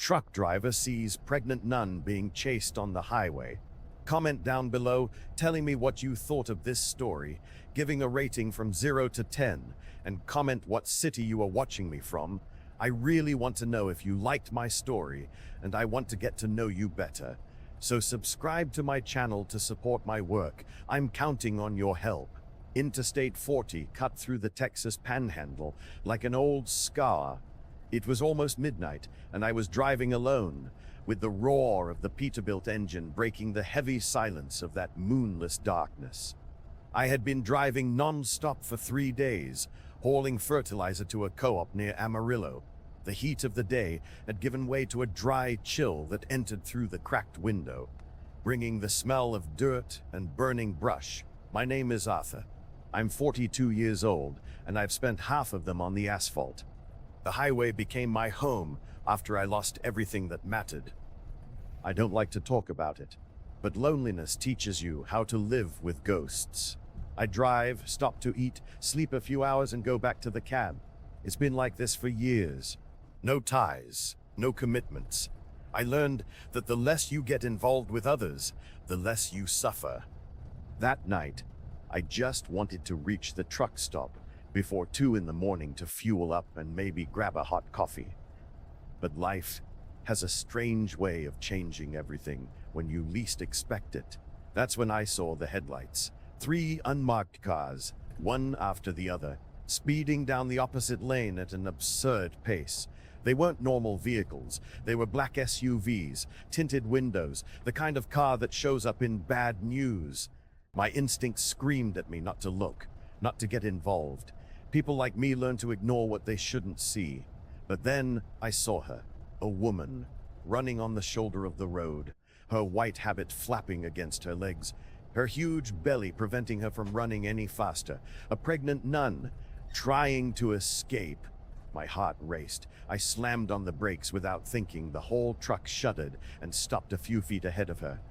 Truck driver sees pregnant nun being chased on the highway. Comment down below telling me what you thought of this story, giving a rating from 0 to 10, and comment what city you are watching me from. I really want to know if you liked my story, and I want to get to know you better. So subscribe to my channel to support my work. I'm counting on your help. Interstate 40 cut through the Texas Panhandle like an old scar. It was almost midnight, and I was driving alone, with the roar of the Peterbilt engine breaking the heavy silence of that moonless darkness. I had been driving non-stop for 3 days, hauling fertilizer to a co-op near Amarillo. The heat of the day had given way to a dry chill that entered through the cracked window, bringing the smell of dirt and burning brush. My name is Arthur. I'm 42 years old, and I've spent half of them on the asphalt. The highway became my home after I lost everything that mattered. I don't like to talk about it, but loneliness teaches you how to live with ghosts. I drive, stop to eat, sleep a few hours, and go back to the cab. It's been like this for years. No ties, no commitments. I learned that the less you get involved with others, the less you suffer. That night, I just wanted to reach the truck stop before 2 in the morning to fuel up and maybe grab a hot coffee. But life has a strange way of changing everything when you least expect it. That's when I saw the headlights. 3 unmarked cars, one after the other, speeding down the opposite lane at an absurd pace. They weren't normal vehicles. They were black SUVs, tinted windows, the kind of car that shows up in bad news. My instincts screamed at me not to look, not to get involved. People like me learn to ignore what they shouldn't see. But then I saw her, a woman, running on the shoulder of the road, her white habit flapping against her legs, her huge belly preventing her from running any faster. A pregnant nun, trying to escape. My heart raced. I slammed on the brakes without thinking. The whole truck shuddered and stopped a few feet ahead of her.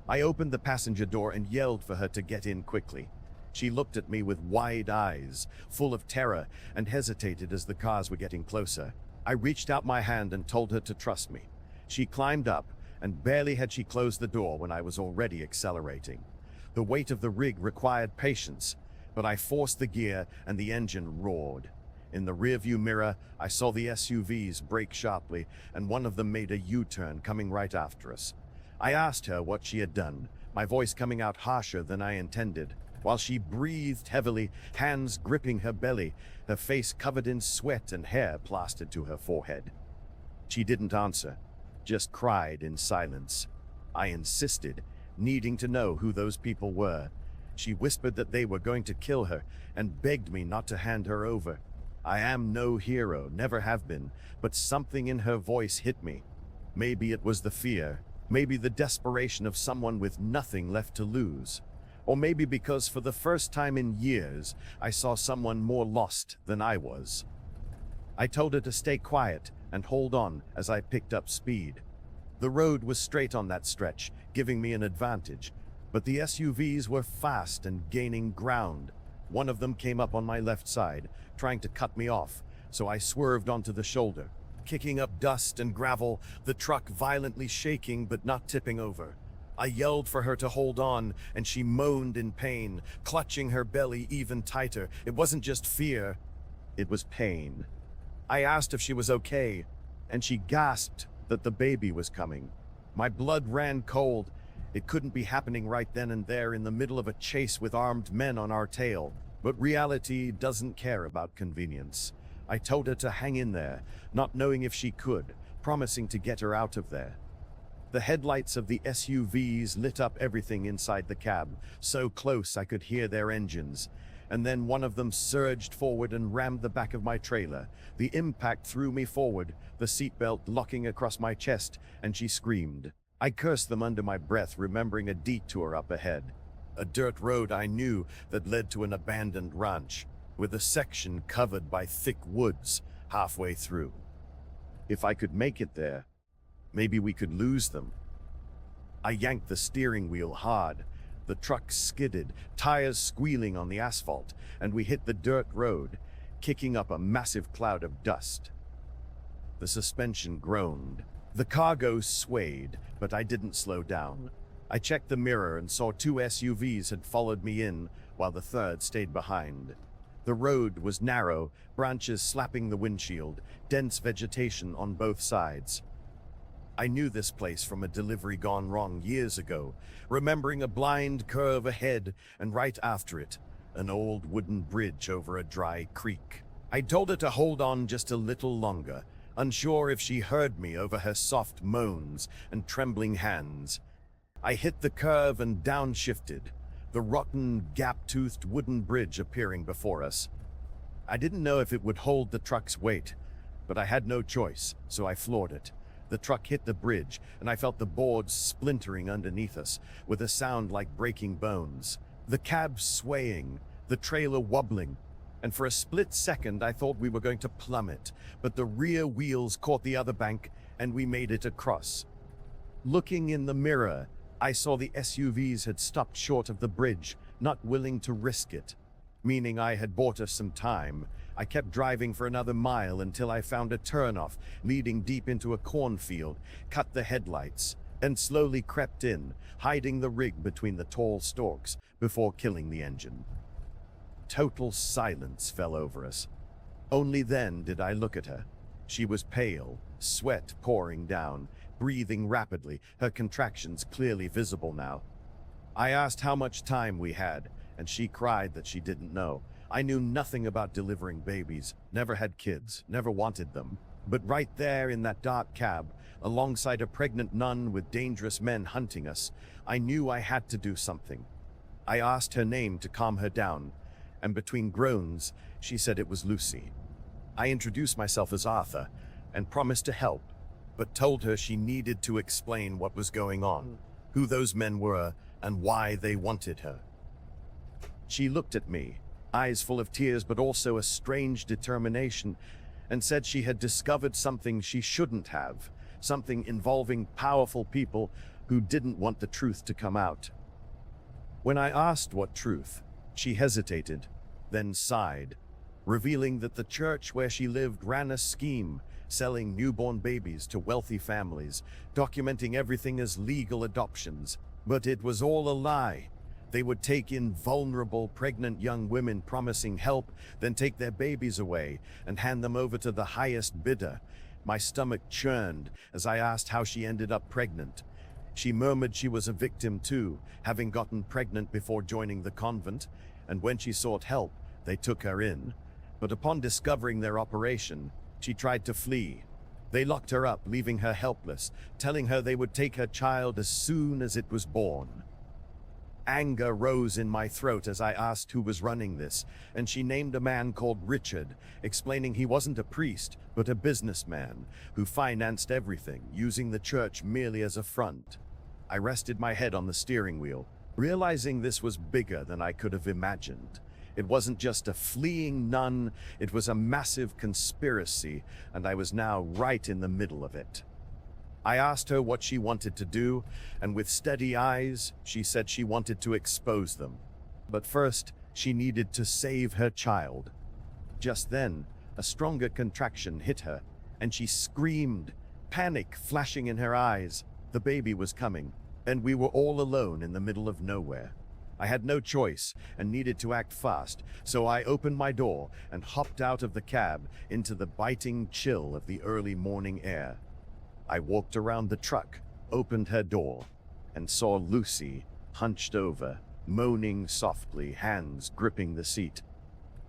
I opened the passenger door and yelled for her to get in quickly. She looked at me with wide eyes, full of terror, and hesitated as the cars were getting closer. I reached out my hand and told her to trust me. She climbed up, and barely had she closed the door when I was already accelerating. The weight of the rig required patience, but I forced the gear and the engine roared. In the rearview mirror, I saw the SUVs brake sharply, and one of them made a U-turn coming right after us. I asked her what she had done, my voice coming out harsher than I intended, while she breathed heavily, hands gripping her belly, her face covered in sweat and hair plastered to her forehead. She didn't answer, just cried in silence. I insisted, needing to know who those people were. She whispered that they were going to kill her and begged me not to hand her over. I am no hero, never have been, but something in her voice hit me. Maybe it was the fear. Maybe the desperation of someone with nothing left to lose. Or maybe because for the first time in years, I saw someone more lost than I was. I told her to stay quiet and hold on as I picked up speed. The road was straight on that stretch, giving me an advantage, but the SUVs were fast and gaining ground. One of them came up on my left side, trying to cut me off, so I swerved onto the shoulder, kicking up dust and gravel, the truck violently shaking but not tipping over. I yelled for her to hold on, and she moaned in pain, clutching her belly even tighter. It wasn't just fear, it was pain. I asked if she was okay, and she gasped that the baby was coming. My blood ran cold. It couldn't be happening right then and there in the middle of a chase with armed men on our tail. But reality doesn't care about convenience. I told her to hang in there, not knowing if she could, promising to get her out of there. The headlights of the SUVs lit up everything inside the cab, so close I could hear their engines. And then one of them surged forward and rammed the back of my trailer. The impact threw me forward, the seatbelt locking across my chest, and she screamed. I cursed them under my breath, remembering a detour up ahead. A dirt road I knew that led to an abandoned ranch, with a section covered by thick woods halfway through. If I could make it there, maybe we could lose them. I yanked the steering wheel hard. The truck skidded, tires squealing on the asphalt, and we hit the dirt road, kicking up a massive cloud of dust. The suspension groaned. The cargo swayed, but I didn't slow down. I checked the mirror and saw two SUVs had followed me in, while the third stayed behind. The road was narrow, branches slapping the windshield, dense vegetation on both sides. I knew this place from a delivery gone wrong years ago, remembering a blind curve ahead and right after it, an old wooden bridge over a dry creek. I told her to hold on just a little longer, unsure if she heard me over her soft moans and trembling hands. I hit the curve and downshifted, the rotten, gap-toothed wooden bridge appearing before us. I didn't know if it would hold the truck's weight, but I had no choice, so I floored it. The truck hit the bridge, and I felt the boards splintering underneath us, with a sound like breaking bones. The cab swaying, the trailer wobbling, and for a split second I thought we were going to plummet, but the rear wheels caught the other bank, and we made it across. Looking in the mirror, I saw the SUVs had stopped short of the bridge, not willing to risk it. Meaning I had bought us some time. I kept driving for another mile until I found a turnoff leading deep into a cornfield, cut the headlights, and slowly crept in, hiding the rig between the tall stalks before killing the engine. Total silence fell over us. Only then did I look at her. She was pale, sweat pouring down, breathing rapidly, her contractions clearly visible now. I asked how much time we had, and she cried that she didn't know. I knew nothing about delivering babies, never had kids, never wanted them. But right there in that dark cab, alongside a pregnant nun with dangerous men hunting us, I knew I had to do something. I asked her name to calm her down, and between groans, she said it was Lucy. I introduced myself as Arthur, and promised to help, but told her she needed to explain what was going on, who those men were, and why they wanted her. She looked at me, eyes full of tears but also a strange determination, and said she had discovered something she shouldn't have, something involving powerful people who didn't want the truth to come out. When I asked what truth, she hesitated, then sighed, revealing that the church where she lived ran a scheme, selling newborn babies to wealthy families, documenting everything as legal adoptions. But it was all a lie. They would take in vulnerable, pregnant young women promising help, then take their babies away and hand them over to the highest bidder. My stomach churned as I asked how she ended up pregnant. She murmured she was a victim too, having gotten pregnant before joining the convent, and when she sought help, they took her in. But upon discovering their operation, she tried to flee. They locked her up, leaving her helpless, telling her they would take her child as soon as it was born. Anger rose in my throat as I asked who was running this, and she named a man called Richard, explaining he wasn't a priest, but a businessman who financed everything, using the church merely as a front. I rested my head on the steering wheel, realizing this was bigger than I could have imagined. It wasn't just a fleeing nun, it was a massive conspiracy, and I was now right in the middle of it. I asked her what she wanted to do, and with steady eyes, she said she wanted to expose them. But first, she needed to save her child. Just then, a stronger contraction hit her, and she screamed, panic flashing in her eyes. The baby was coming, and we were all alone in the middle of nowhere. I had no choice and needed to act fast, so I opened my door and hopped out of the cab into the biting chill of the early morning air. I walked around the truck, opened her door, and saw Lucy hunched over, moaning softly, hands gripping the seat.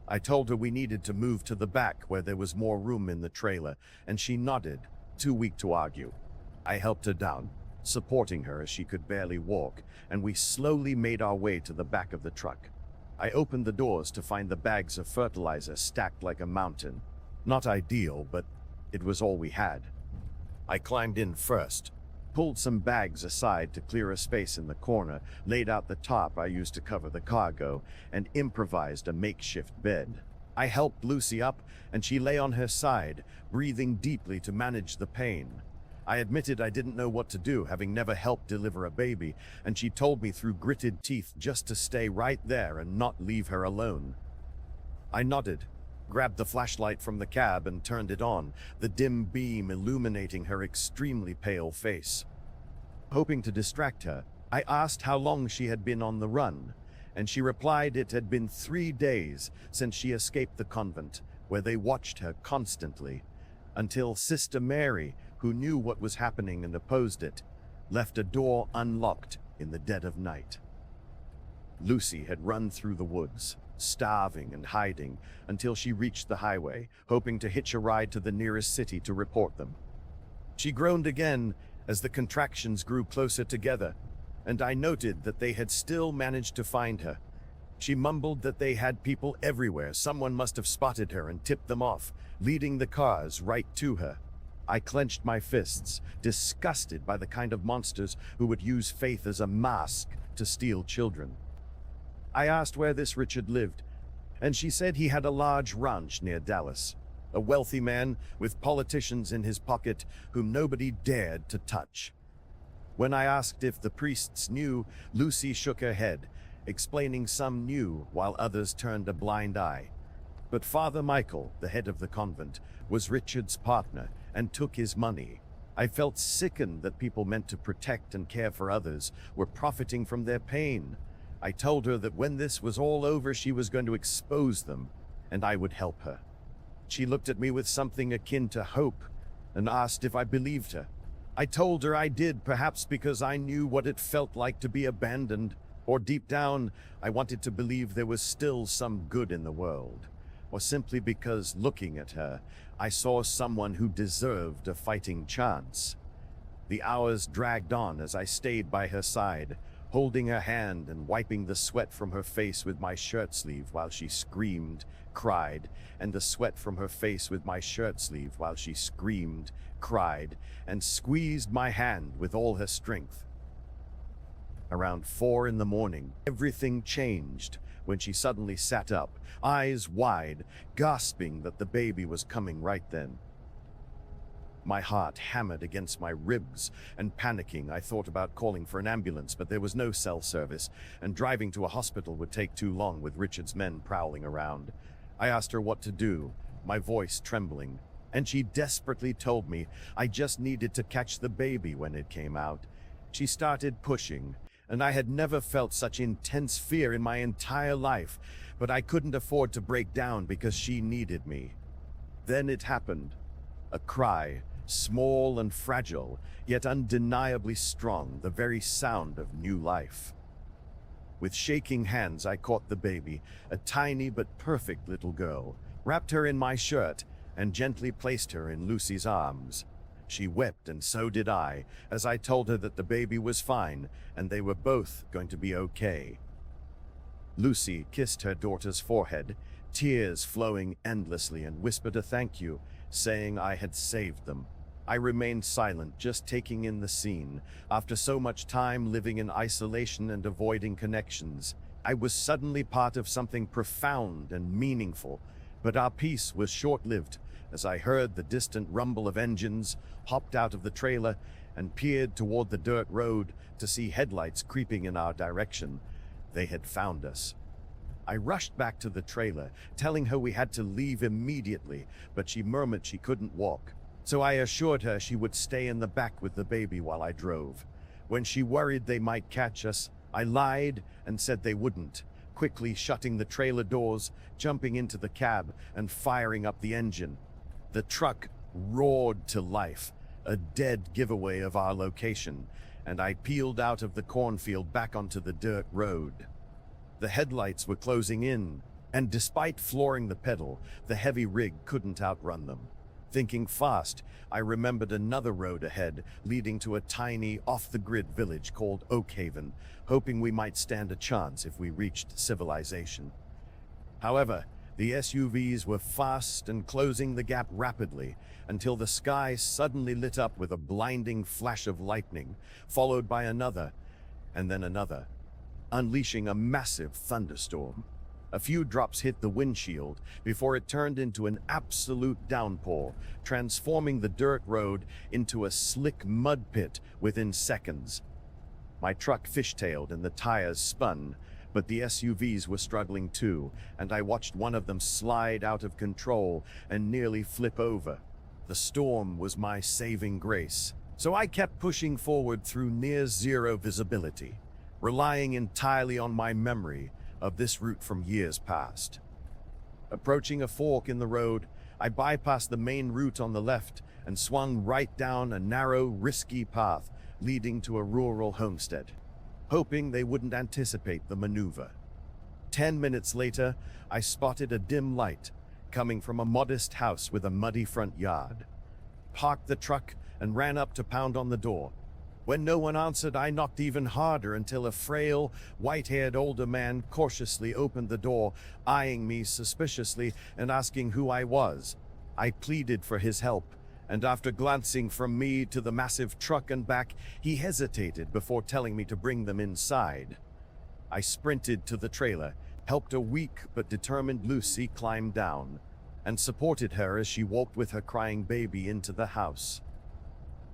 I told her we needed to move to the back where there was more room in the trailer, and she nodded, too weak to argue. I helped her down, supporting her as she could barely walk, and we slowly made our way to the back of the truck. I opened the doors to find the bags of fertilizer stacked like a mountain. Not ideal, but it was all we had. I climbed in first, pulled some bags aside to clear a space in the corner, laid out the tarp I used to cover the cargo, and improvised a makeshift bed. I helped Lucy up, and she lay on her side, breathing deeply to manage the pain. I admitted I didn't know what to do, having never helped deliver a baby, and she told me through gritted teeth just to stay right there and not leave her alone. I nodded, grabbed the flashlight from the cab and turned it on, the dim beam illuminating her extremely pale face. Hoping to distract her, I asked how long she had been on the run, and she replied it had been 3 days since she escaped the convent, where they watched her constantly, until Sister Mary, who knew what was happening and opposed it, left a door unlocked in the dead of night. Lucy had run through the woods, starving and hiding, until she reached the highway, hoping to hitch a ride to the nearest city to report them. She groaned again as the contractions grew closer together, and I noted that they had still managed to find her. She mumbled that they had people everywhere. Someone must have spotted her and tipped them off, leading the cars right to her. I clenched my fists, disgusted by the kind of monsters who would use faith as a mask to steal children. I asked where this Richard lived, and she said he had a large ranch near Dallas, a wealthy man with politicians in his pocket whom nobody dared to touch. When I asked if the priests knew, Lucy shook her head, explaining some knew while others turned a blind eye. But Father Michael, the head of the convent, was Richard's partner and took his money. I felt sickened that people meant to protect and care for others were profiting from their pain. I told her that when this was all over, she was going to expose them, and I would help her. She looked at me with something akin to hope and asked if I believed her. I told her I did, perhaps because I knew what it felt like to be abandoned, or deep down, I wanted to believe there was still some good in the world, or simply because, looking at her, I saw someone who deserved a fighting chance. The hours dragged on as I stayed by her side, holding her hand and wiping the sweat from her face with my shirt sleeve while she screamed, cried, and the sweat from her face with my shirt sleeve while she screamed, cried, and squeezed my hand with all her strength. Around 4 in the morning, everything changed when she suddenly sat up, eyes wide, gasping that the baby was coming right then. My heart hammered against my ribs, and panicking, I thought about calling for an ambulance, but there was no cell service, and driving to a hospital would take too long with Richard's men prowling around. I asked her what to do, my voice trembling, and she desperately told me I just needed to catch the baby when it came out. She started pushing, and I had never felt such intense fear in my entire life, but I couldn't afford to break down because she needed me. Then it happened. A cry, small and fragile, yet undeniably strong, the very sound of new life. With shaking hands, I caught the baby, a tiny but perfect little girl, wrapped her in my shirt, and gently placed her in Lucy's arms. She wept, and so did I, as I told her that the baby was fine, and they were both going to be okay. Lucy kissed her daughter's forehead, tears flowing endlessly, and whispered a thank you, saying I had saved them. I remained silent, just taking in the scene. After so much time living in isolation and avoiding connections, I was suddenly part of something profound and meaningful. But our peace was short-lived, as I heard the distant rumble of engines, hopped out of the trailer, and peered toward the dirt road to see headlights creeping in our direction. They had found us. I rushed back to the trailer, telling her we had to leave immediately, but she murmured she couldn't walk. So I assured her she would stay in the back with the baby while I drove. When she worried they might catch us, I lied and said they wouldn't, quickly shutting the trailer doors, jumping into the cab, and firing up the engine. The truck roared to life, a dead giveaway of our location, and I peeled out of the cornfield back onto the dirt road. The headlights were closing in, and despite flooring the pedal, the heavy rig couldn't outrun them. Thinking fast, I remembered another road ahead, leading to a tiny, off-the-grid village called Oakhaven, hoping we might stand a chance if we reached civilization. However, the SUVs were fast and closing the gap rapidly, until the sky suddenly lit up with a blinding flash of lightning, followed by another, and then another, unleashing a massive thunderstorm. A few drops hit the windshield before it turned into an absolute downpour, transforming the dirt road into a slick mud pit within seconds. My truck fishtailed and the tires spun, but the SUVs were struggling too, and I watched one of them slide out of control and nearly flip over. The storm was my saving grace, so I kept pushing forward through near zero visibility, relying entirely on my memory of this route from years past. Approaching a fork in the road, I bypassed the main route on the left and swung right down a narrow, risky path leading to a rural homestead, hoping they wouldn't anticipate the maneuver. 10 minutes later, I spotted a dim light coming from a modest house with a muddy front yard. Parked the truck and ran up to pound on the door. When no one answered, I knocked even harder until a frail, white-haired older man cautiously opened the door, eyeing me suspiciously and asking who I was. I pleaded for his help, and after glancing from me to the massive truck and back, he hesitated before telling me to bring them inside. I sprinted to the trailer, helped a weak but determined Lucy climb down, and supported her as she walked with her crying baby into the house.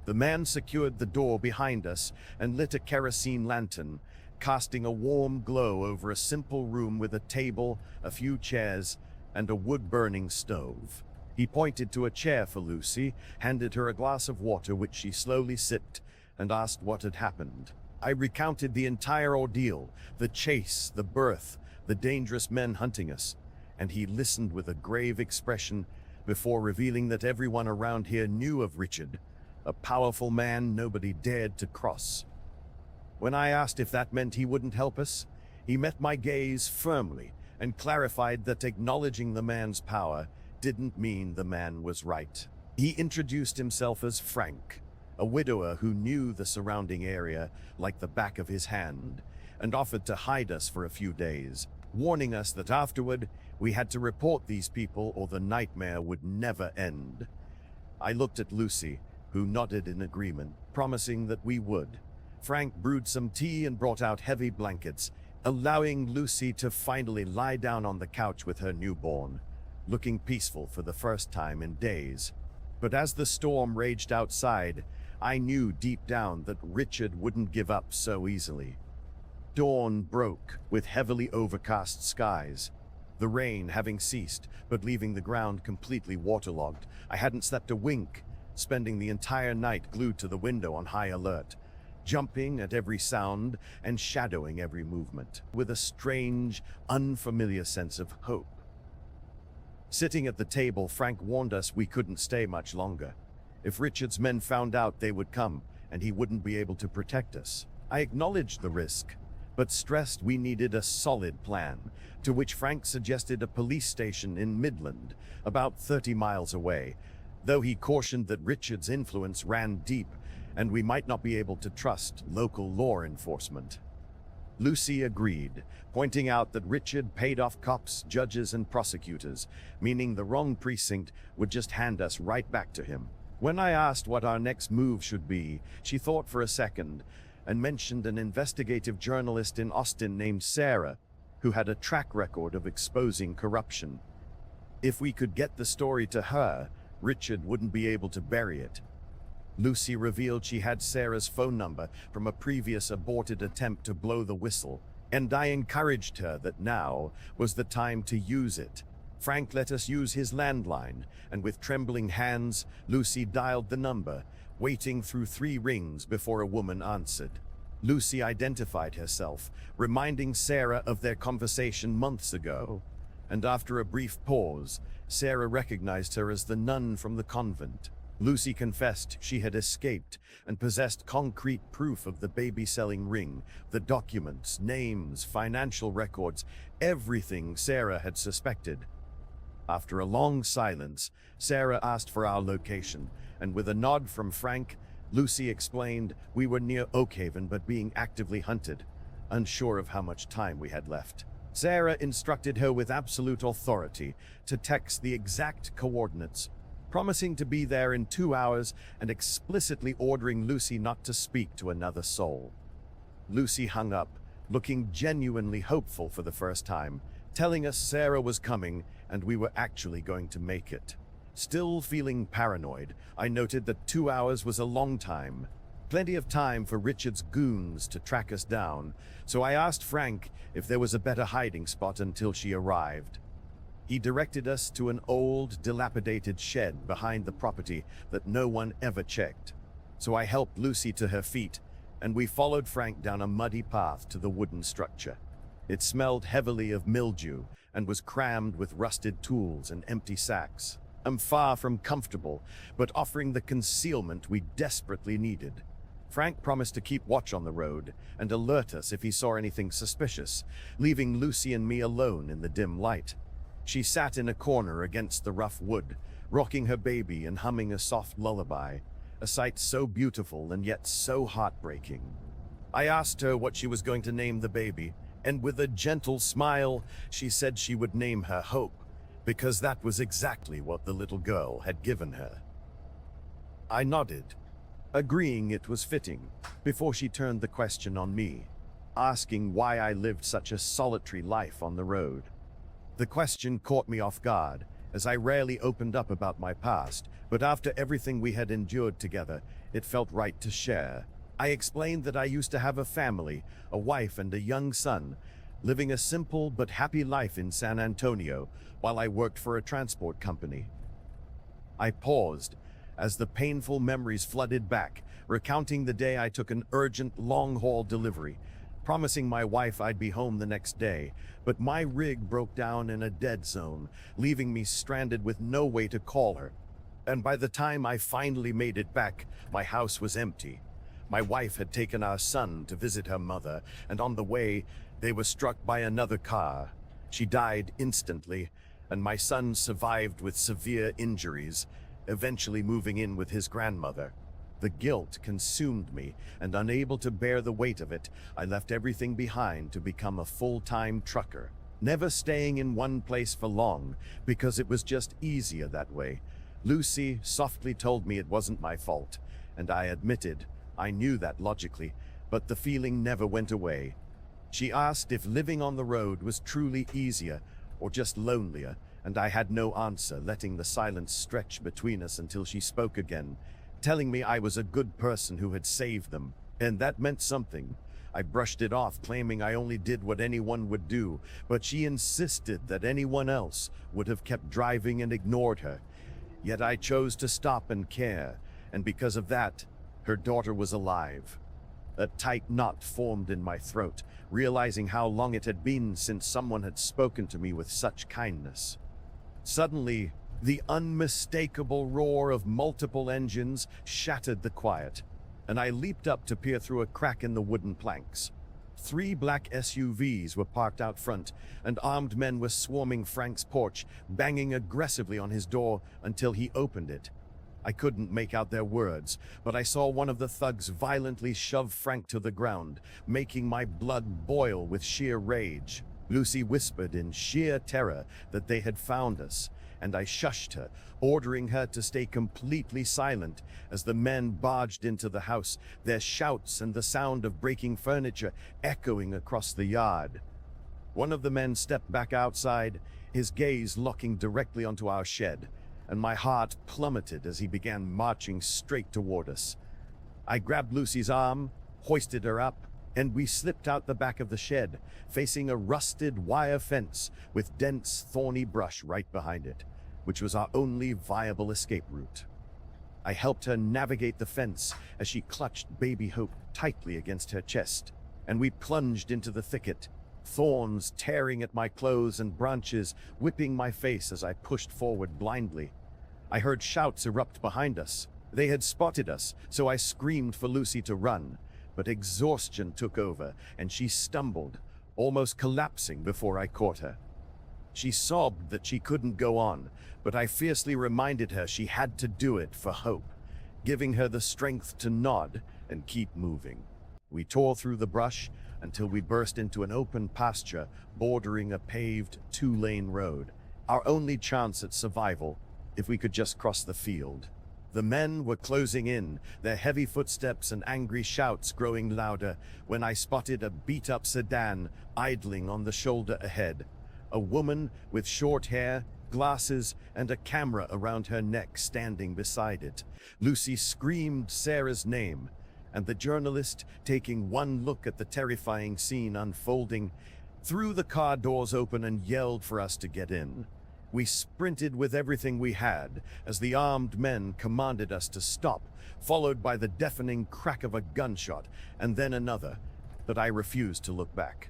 The man secured the door behind us and lit a kerosene lantern, casting a warm glow over a simple room with a table, a few chairs, and a wood-burning stove. He pointed to a chair for Lucy, handed her a glass of water which she slowly sipped, and asked what had happened. I recounted the entire ordeal, the chase, the birth, the dangerous men hunting us, and he listened with a grave expression before revealing that everyone around here knew of Richard, a powerful man nobody dared to cross. When I asked if that meant he wouldn't help us, he met my gaze firmly and clarified that acknowledging the man's power didn't mean the man was right. He introduced himself as Frank, a widower who knew the surrounding area like the back of his hand, and offered to hide us for a few days, warning us that afterward we had to report these people or the nightmare would never end. I looked at Lucy, who nodded in agreement, promising that we would. Frank brewed some tea and brought out heavy blankets, allowing Lucy to finally lie down on the couch with her newborn, looking peaceful for the first time in days. But as the storm raged outside, I knew deep down that Richard wouldn't give up so easily. Dawn broke with heavily overcast skies, the rain having ceased, but leaving the ground completely waterlogged. I hadn't slept a wink, spending the entire night glued to the window on high alert, jumping at every sound and shadowing every movement, with a strange, unfamiliar sense of hope. Sitting at the table, Frank warned us we couldn't stay much longer. If Richard's men found out, they would come, and he wouldn't be able to protect us. I acknowledged the risk, but stressed we needed a solid plan, to which Frank suggested a police station in Midland, about 30 miles away, though he cautioned that Richard's influence ran deep and we might not be able to trust local law enforcement. Lucy agreed, pointing out that Richard paid off cops, judges, and prosecutors, meaning the wrong precinct would just hand us right back to him. When I asked what our next move should be, she thought for a second and mentioned an investigative journalist in Austin named Sarah, who had a track record of exposing corruption. If we could get the story to her, Richard wouldn't be able to bury it. Lucy revealed she had Sarah's phone number from a previous aborted attempt to blow the whistle, and I encouraged her that now was the time to use it. Frank let us use his landline, and with trembling hands, Lucy dialed the number, waiting through 3 rings before a woman answered. Lucy identified herself, reminding Sarah of their conversation months ago, and after a brief pause, Sarah recognized her as the nun from the convent. Lucy confessed she had escaped and possessed concrete proof of the baby-selling ring, the documents, names, financial records, everything Sarah had suspected. After a long silence, Sarah asked for our location, and with a nod from Frank, Lucy explained we were near Oakhaven but being actively hunted, unsure of how much time we had left. Sarah instructed her with absolute authority to text the exact coordinates, promising to be there in 2 hours and explicitly ordering Lucy not to speak to another soul. Lucy hung up, looking genuinely hopeful for the first time, telling us Sarah was coming and we were actually going to make it. Still feeling paranoid, I noted that 2 hours was a long time, Plenty of time for Richard's goons to track us down, so I asked Frank if there was a better hiding spot until she arrived. He directed us to an old, dilapidated shed behind the property that no one ever checked. So I helped Lucy to her feet, and we followed Frank down a muddy path to the wooden structure. It smelled heavily of mildew and was crammed with rusted tools and empty sacks. I'm far from comfortable, but offering the concealment we desperately needed. Frank promised to keep watch on the road and alert us if he saw anything suspicious, leaving Lucy and me alone in the dim light. She sat in a corner against the rough wood, rocking her baby and humming a soft lullaby, a sight so beautiful and yet so heartbreaking. I asked her what she was going to name the baby, and with a gentle smile, she said she would name her Hope, because that was exactly what the little girl had given her. I nodded, agreeing it was fitting, before she turned the question on me, asking why I lived such a solitary life on the road. The question caught me off guard, as I rarely opened up about my past, but after everything we had endured together, it felt right to share. I explained that I used to have a family, a wife and a young son, living a simple but happy life in San Antonio while I worked for a transport company. I paused as the painful memories flooded back, recounting the day I took an urgent long-haul delivery, promising my wife I'd be home the next day, but my rig broke down in a dead zone, leaving me stranded with no way to call her. And by the time I finally made it back, my house was empty. My wife had taken our son to visit her mother, and on the way, they were struck by another car. She died instantly, and my son survived with severe injuries, eventually moving in with his grandmother. The guilt consumed me, and unable to bear the weight of it, I left everything behind to become a full-time trucker, never staying in one place for long, because it was just easier that way. Lucy softly told me it wasn't my fault, and I admitted I knew that logically, but the feeling never went away. She asked if living on the road was truly easier or just lonelier, and I had no answer, letting the silence stretch between us until she spoke again, telling me I was a good person who had saved them, and that meant something. I brushed it off, claiming I only did what anyone would do, but she insisted that anyone else would have kept driving and ignored her. Yet I chose to stop and care, and because of that, her daughter was alive. A tight knot formed in my throat, realizing how long it had been since someone had spoken to me with such kindness. Suddenly, the unmistakable roar of multiple engines shattered the quiet, and I leaped up to peer through a crack in the wooden planks. 3 black SUVs were parked out front, and armed men were swarming Frank's porch, banging aggressively on his door until he opened it. I couldn't make out their words, but I saw one of the thugs violently shove Frank to the ground, making my blood boil with sheer rage. Lucy whispered in sheer terror that they had found us, and I shushed her, ordering her to stay completely silent as the men barged into the house, their shouts and the sound of breaking furniture echoing across the yard. One of the men stepped back outside, his gaze locking directly onto our shed, and my heart plummeted as he began marching straight toward us. I grabbed Lucy's arm, hoisted her up, and we slipped out the back of the shed, facing a rusted wire fence with dense, thorny brush right behind it, which was our only viable escape route. I helped her navigate the fence as she clutched baby Hope tightly against her chest, and we plunged into the thicket, thorns tearing at my clothes and branches whipping my face as I pushed forward blindly. I heard shouts erupt behind us. They had spotted us, so I screamed for Lucy to run, but exhaustion took over, and she stumbled, almost collapsing before I caught her. She sobbed that she couldn't go on, but I fiercely reminded her she had to do it for Hope, giving her the strength to nod and keep moving. We tore through the brush until we burst into an open pasture bordering a paved 2-lane road, our only chance at survival if we could just cross the field. The men were closing in, their heavy footsteps and angry shouts growing louder when I spotted a beat-up sedan idling on the shoulder ahead. A woman with short hair, glasses, and a camera around her neck standing beside it. Lucy screamed Sarah's name, and the journalist, taking one look at the terrifying scene unfolding, threw the car doors open and yelled for us to get in. We sprinted with everything we had as the armed men commanded us to stop, followed by the deafening crack of a gunshot and then another, but I refused to look back.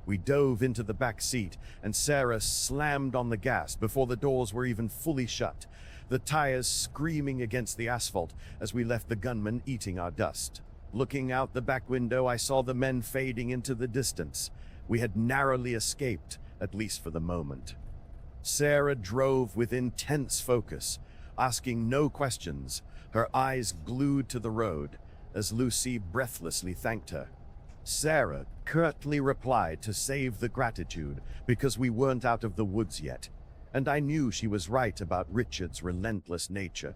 We dove into the back seat and Sarah slammed on the gas before the doors were even fully shut, the tires screaming against the asphalt as we left the gunman eating our dust. Looking out the back window, I saw the men fading into the distance. We had narrowly escaped, at least for the moment. Sarah drove with intense focus, asking no questions, her eyes glued to the road, as Lucy breathlessly thanked her. Sarah curtly replied to save the gratitude because we weren't out of the woods yet, and I knew she was right about Richard's relentless nature.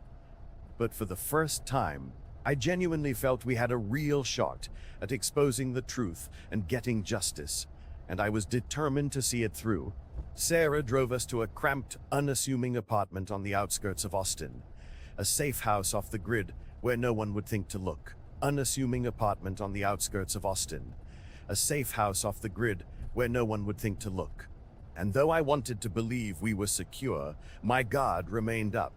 But for the first time, I genuinely felt we had a real shot at exposing the truth and getting justice, and I was determined to see it through. Sarah drove us to a cramped, unassuming apartment on the outskirts of Austin, a safe house off the grid where no one would think to look. Unassuming apartment on the outskirts of Austin, a safe house off the grid where no one would think to look. And though I wanted to believe we were secure, my guard remained up.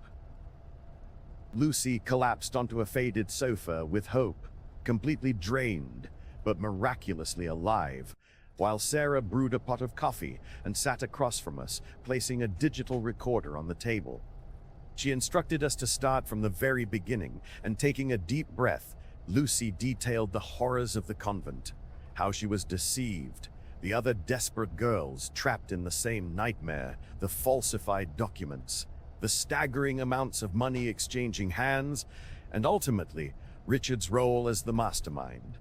Lucy collapsed onto a faded sofa with Hope, completely drained, but miraculously alive, while Sarah brewed a pot of coffee and sat across from us, placing a digital recorder on the table. She instructed us to start from the very beginning, and taking a deep breath, Lucy detailed the horrors of the convent, how she was deceived, the other desperate girls trapped in the same nightmare, the falsified documents, the staggering amounts of money exchanging hands, and ultimately, Richard's role as the mastermind.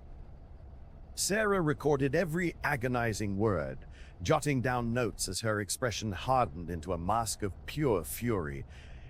Sarah recorded every agonizing word, jotting down notes as her expression hardened into a mask of pure fury,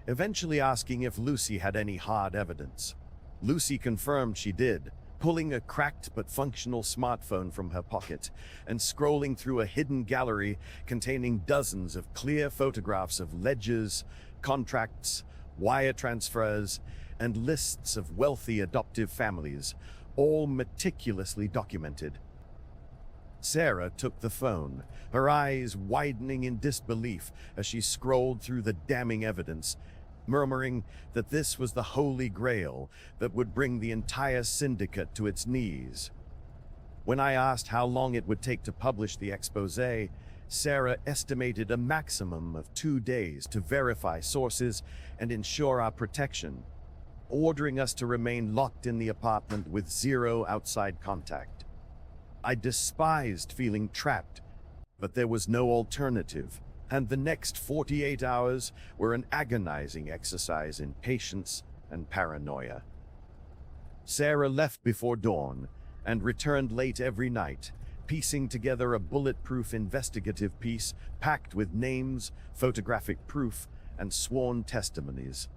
eventually asking if Lucy had any hard evidence. Lucy confirmed she did, pulling a cracked but functional smartphone from her pocket and scrolling through a hidden gallery containing dozens of clear photographs of ledgers, contracts, wire transfers, and lists of wealthy adoptive families, all meticulously documented. Sarah took the phone, her eyes widening in disbelief as she scrolled through the damning evidence, murmuring that this was the holy grail that would bring the entire syndicate to its knees. When I asked how long it would take to publish the exposé, Sarah estimated a maximum of 2 days to verify sources and ensure our protection, ordering us to remain locked in the apartment with zero outside contact. I despised feeling trapped, but there was no alternative, and the next 48 hours were an agonizing exercise in patience and paranoia. Sarah left before dawn and returned late every night, piecing together a bulletproof investigative piece packed with names, photographic proof, and sworn testimonies.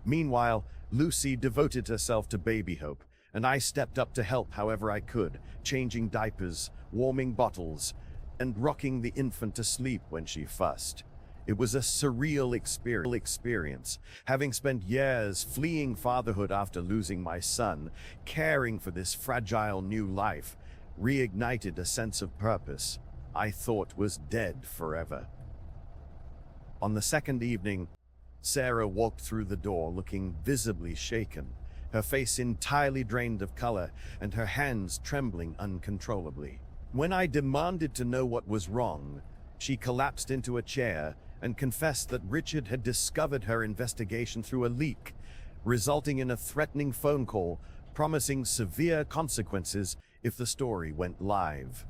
Meanwhile, Lucy devoted herself to baby Hope, and I stepped up to help however I could, changing diapers, warming bottles, and rocking the infant to sleep when she fussed. It was a surreal experience, having spent years fleeing fatherhood after losing my son. Caring for this fragile new life reignited a sense of purpose I thought was dead forever. On the second evening, Sarah walked through the door looking visibly shaken, her face entirely drained of color and her hands trembling uncontrollably. When I demanded to know what was wrong, she collapsed into a chair and confessed that Richard had discovered her investigation through a leak, resulting in a threatening phone call promising severe consequences if the story went live.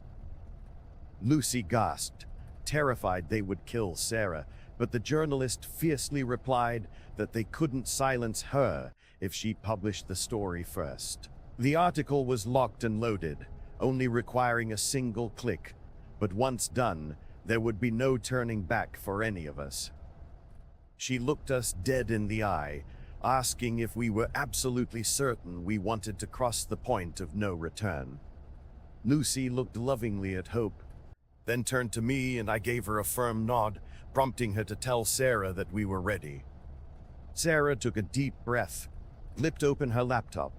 Lucy gasped, terrified they would kill Sarah, but the journalist fiercely replied that they couldn't silence her if she published the story first. The article was locked and loaded, only requiring a single click, but once done, there would be no turning back for any of us. She looked us dead in the eye, asking if we were absolutely certain we wanted to cross the point of no return. Lucy looked lovingly at Hope, then turned to me and I gave her a firm nod, prompting her to tell Sarah that we were ready. Sarah took a deep breath, flipped open her laptop,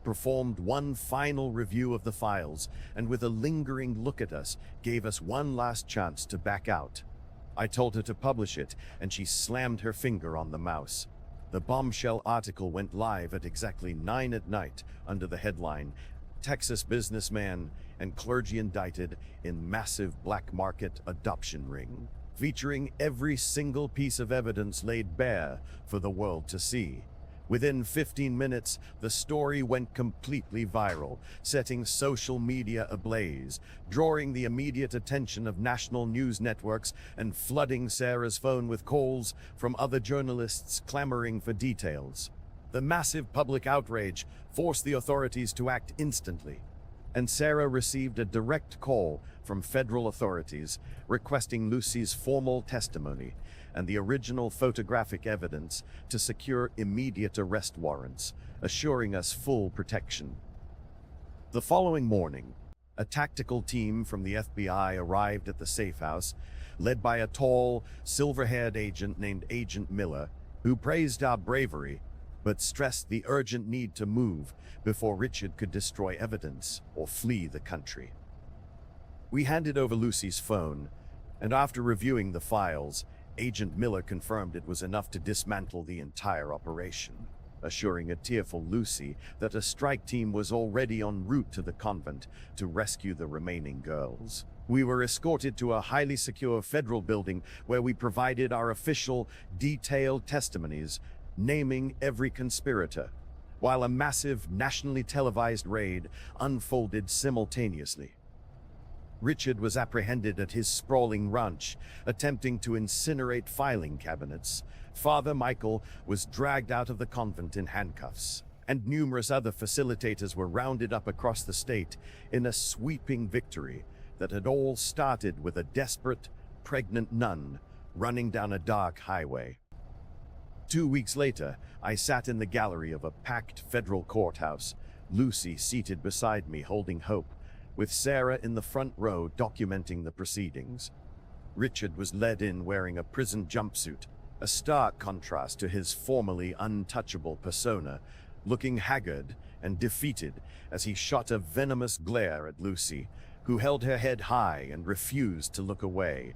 performed one final review of the files, and with a lingering look at us, gave us one last chance to back out. I told her to publish it, and she slammed her finger on the mouse. The bombshell article went live at exactly 9 at night under the headline, "Texas Businessman and Clergy Indicted in Massive Black Market Adoption Ring," featuring every single piece of evidence laid bare for the world to see. Within 15 minutes, the story went completely viral, setting social media ablaze, drawing the immediate attention of national news networks and flooding Sarah's phone with calls from other journalists clamoring for details. The massive public outrage forced the authorities to act instantly, and Sarah received a direct call from federal authorities requesting Lucy's formal testimony and the original photographic evidence to secure immediate arrest warrants, assuring us full protection. The following morning, a tactical team from the FBI arrived at the safe house, led by a tall, silver-haired agent named Agent Miller, who praised our bravery but stressed the urgent need to move before Richard could destroy evidence or flee the country. We handed over Lucy's phone, and after reviewing the files, Agent Miller confirmed it was enough to dismantle the entire operation, assuring a tearful Lucy that a strike team was already en route to the convent to rescue the remaining girls. We were escorted to a highly secure federal building where we provided our official, detailed testimonies, naming every conspirator, while a massive, nationally televised raid unfolded simultaneously. Richard was apprehended at his sprawling ranch, attempting to incinerate filing cabinets. Father Michael was dragged out of the convent in handcuffs, and numerous other facilitators were rounded up across the state in a sweeping victory that had all started with a desperate, pregnant nun running down a dark highway. 2 weeks later, I sat in the gallery of a packed federal courthouse, Lucy seated beside me holding Hope, with Sarah in the front row documenting the proceedings. Richard was led in wearing a prison jumpsuit, a stark contrast to his formerly untouchable persona, looking haggard and defeated as he shot a venomous glare at Lucy, who held her head high and refused to look away.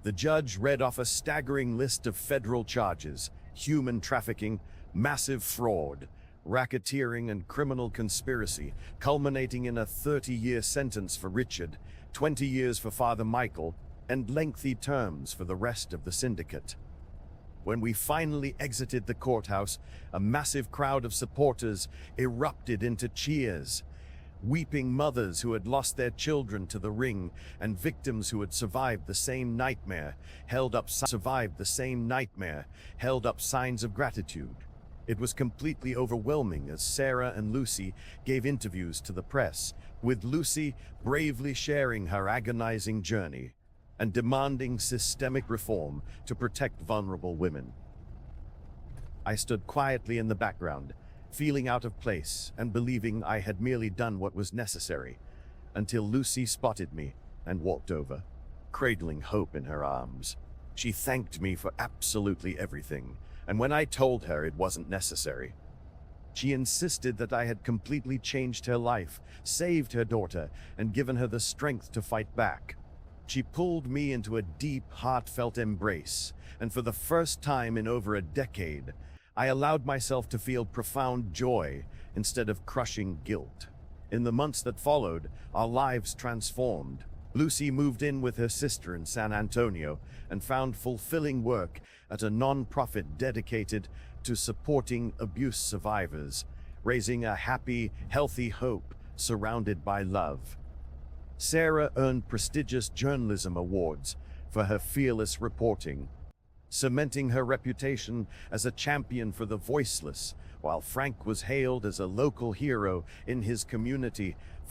The judge read off a staggering list of federal charges: human trafficking, massive fraud, racketeering, and criminal conspiracy, culminating in a 30-year sentence for Richard, 20 years for Father Michael, and lengthy terms for the rest of the syndicate. When we finally exited the courthouse, a massive crowd of supporters erupted into cheers. Weeping mothers who had lost their children to the ring and victims who had survived the same nightmare held up signs of gratitude. It was completely overwhelming as Sarah and Lucy gave interviews to the press, with Lucy bravely sharing her agonizing journey and demanding systemic reform to protect vulnerable women. I stood quietly in the background, feeling out of place and believing I had merely done what was necessary, until Lucy spotted me and walked over, cradling Hope in her arms. She thanked me for absolutely everything, and when I told her it wasn't necessary, she insisted that I had completely changed her life, saved her daughter, and given her the strength to fight back. She pulled me into a deep, heartfelt embrace, and for the first time in over a decade, I allowed myself to feel profound joy instead of crushing guilt. In the months that followed, our lives transformed. Lucy moved in with her sister in San Antonio and found fulfilling work at a non-profit dedicated to supporting abuse survivors, raising a happy, healthy Hope surrounded by love. Sarah earned prestigious journalism awards for her fearless reporting, cementing her reputation as a champion for the voiceless, while Frank was hailed as a local hero in his community for